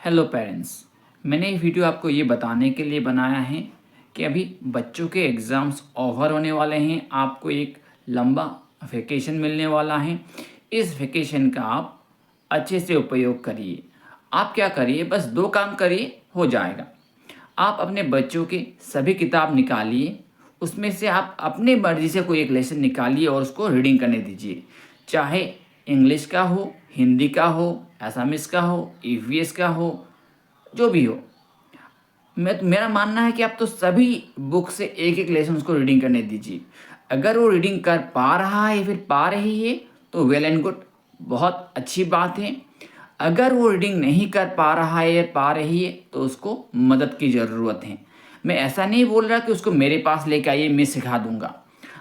Hello parents, मैंने ये video आपको ये बताने के लिए बनाया है कि अभी बच्चों के एग्ज़ाम्स ओवर होने वाले हैं। आपको एक लंबा वेकेशन मिलने वाला है। इस वेकेशन का आप अच्छे से उपयोग करिए। आप क्या करिए, बस 2 काम करिए, हो जाएगा। आप अपने बच्चों की सभी किताब निकालिए, उसमें से आप अपनी मर्ज़ी से कोई एक लेसन निकालिए और उसको रीडिंग करने दीजिए। चाहे इंग्लिश का हो, हिंदी का हो, असमीज़ का हो, ईवीएस का हो, जो भी हो। मेरा मानना है कि आप तो सभी बुक से एक-एक लेसन उसको रीडिंग करने दीजिए। अगर वो रीडिंग कर पा रहा है या फिर पा रही है तो वेल एंड गुड, बहुत अच्छी बात है। अगर वो रीडिंग नहीं कर पा रहा है या पा रही है तो उसको मदद की ज़रूरत है। मैं ऐसा नहीं बोल रहा कि उसको मेरे पास लेके आइए, मैं सिखा दूँगा।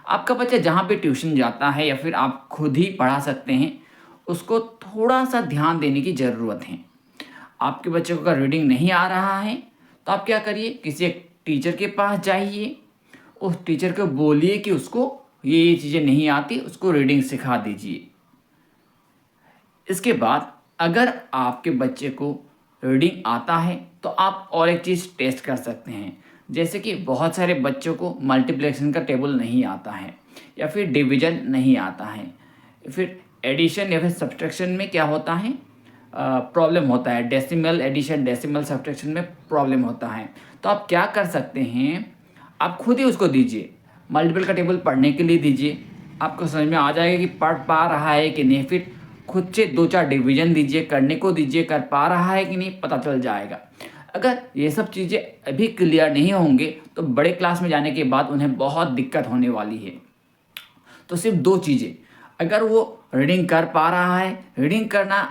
आपका बच्चा जहाँ पे ट्यूशन जाता है या फिर आप खुद ही पढ़ा सकते हैं, उसको थोड़ा-सा ध्यान देने की ज़रूरत है। आपके बच्चे को अगर रीडिंग नहीं आ रहा है तो आप क्या करिए, किसी एक टीचर के पास जाइए। उस टीचर को बोलिए कि उसको ये चीज़ें नहीं आती, उसको रीडिंग सिखा दीजिए। इसके बाद अगर आपके बच्चे को रीडिंग आता है तो आप और एक चीज़ टेस्ट कर सकते हैं। जैसे कि बहुत सारे बच्चों को मल्टीप्लिकेशन का टेबल नहीं आता है या फिर डिवीजन नहीं आता है, फिर एडिशन या फिर सब्ट्रैक्शन में क्या होता है, प्रॉब्लम होता है। डेसिमल एडिशन, डेसिमल सब्ट्रैक्शन में प्रॉब्लम होता है। तो आप क्या कर सकते हैं, आप खुद ही उसको दीजिए, मल्टीपल का टेबल पढ़ने के लिए दीजिए। आपको समझ में आ जाएगा कि पढ़ पा रहा है कि नहीं। फिर खुद से 2-4 डिवीजन दीजिए, करने को दीजिए, कर पा रहा है कि नहीं पता चल जाएगा। अगर ये सब चीज़ें अभी क्लियर नहीं होंगे तो बड़े क्लास में जाने के बाद उन्हें बहुत दिक्कत होने वाली है। तो सिर्फ 2 चीज़ें, अगर वो रीडिंग कर पा रहा है, रीडिंग करना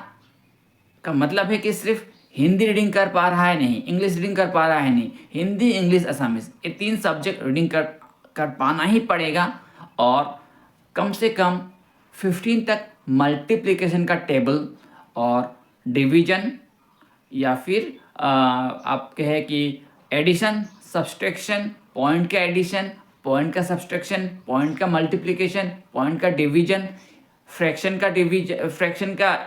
का मतलब है कि सिर्फ हिंदी रीडिंग कर पा रहा है नहीं, इंग्लिश रीडिंग कर पा रहा है नहीं, हिंदी, इंग्लिश, असमीज़, ये 3 सब्जेक्ट रीडिंग कर पाना ही पड़ेगा। और कम से कम 15 तक मल्टीप्लिकेशन का टेबल और डिवीजन या फिर आप कहें कि एडिशन, सब्सट्रैक्शन, पॉइंट का एडिशन, पॉइंट का सब्सट्रैक्शन, पॉइंट का मल्टीप्लिकेशन, पॉइंट का डिवीजन, फ्रैक्शन का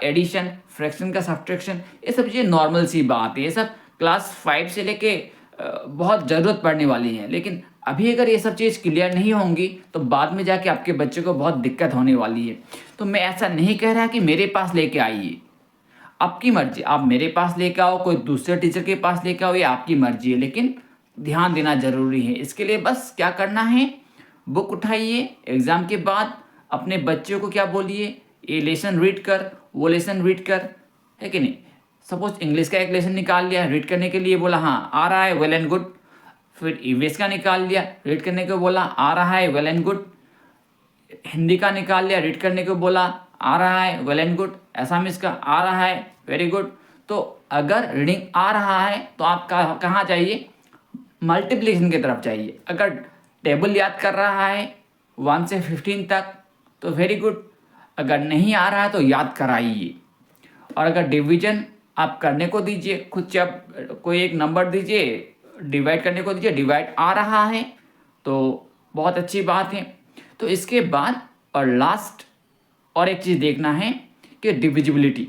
एडिशन, फ्रैक्शन का सब्ट्रैक्शन, ये सब चीज़ें नॉर्मल सी बात है। ये सब क्लास 5 से लेके बहुत ज़रूरत पड़ने वाली है। लेकिन अभी अगर ये सब चीज़ क्लियर नहीं होंगी तो बाद में जाके आपके बच्चे को बहुत दिक्कत होने वाली है। तो मैं ऐसा नहीं कह रहा कि मेरे पास लेके आइए, आपकी मर्ज़ी। आप मेरे पास लेके आओ, कोई दूसरे टीचर के पास लेके आओ, ये आपकी मर्ज़ी है। लेकिन ध्यान देना ज़रूरी है। इसके लिए बस क्या करना है, बुक उठाइए, एग्ज़ाम के बाद अपने बच्चे को क्या बोलिए, ये लेसन रीड कर, वो लेसन रीड कर, है कि नहीं। सपोज इंग्लिश का एक लेसन निकाल लिया, रीड करने के लिए बोला, हाँ आ रहा है, वेल एंड गुड। फिर ईवीएस का निकाल लिया, रीड करने को बोला, आ रहा है, वेल एंड गुड। हिंदी का निकाल लिया, रीड करने को बोला, आ रहा है, वेल एंड गुड। असमीज़ का आ रहा है, वेरी गुड। तो अगर रीडिंग आ रहा है तो आप कहाँ जाइए, मल्टीप्लिकेशन की तरफ जाइए। अगर टेबल याद कर रहा है 1 से 15 तक तो वेरी गुड। अगर नहीं आ रहा है तो याद कराइए। और अगर डिवीजन आप करने को दीजिए, खुद से आप कोई एक नंबर दीजिए, डिवाइड करने को दीजिए, डिवाइड आ रहा है तो बहुत अच्छी बात है। तो इसके बाद और लास्ट और एक चीज़ देखना है कि डिविजिबिलिटी।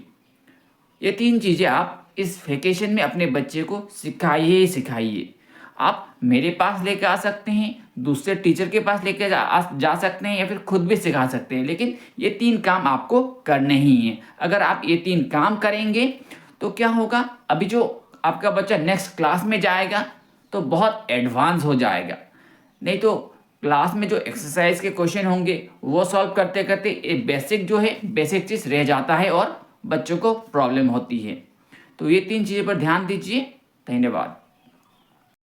ये 3 चीज़ें आप इस वेकेशन में अपने बच्चे को सिखाइए ही सिखाइए। आप मेरे पास लेके आ सकते हैं, दूसरे टीचर के पास लेके जा सकते हैं या फिर खुद भी सिखा सकते हैं। लेकिन ये 3 काम आपको करने ही हैं। अगर आप ये 3 काम करेंगे तो क्या होगा, अभी जो आपका बच्चा नेक्स्ट क्लास में जाएगा तो बहुत एडवांस हो जाएगा। नहीं तो क्लास में जो एक्सरसाइज के क्वेश्चन होंगे वो सॉल्व करते करते ये बेसिक जो है, बेसिक चीज़ रह जाता है और बच्चों को प्रॉब्लम होती है। तो ये 3 चीज़ों पर ध्यान दीजिए। धन्यवाद।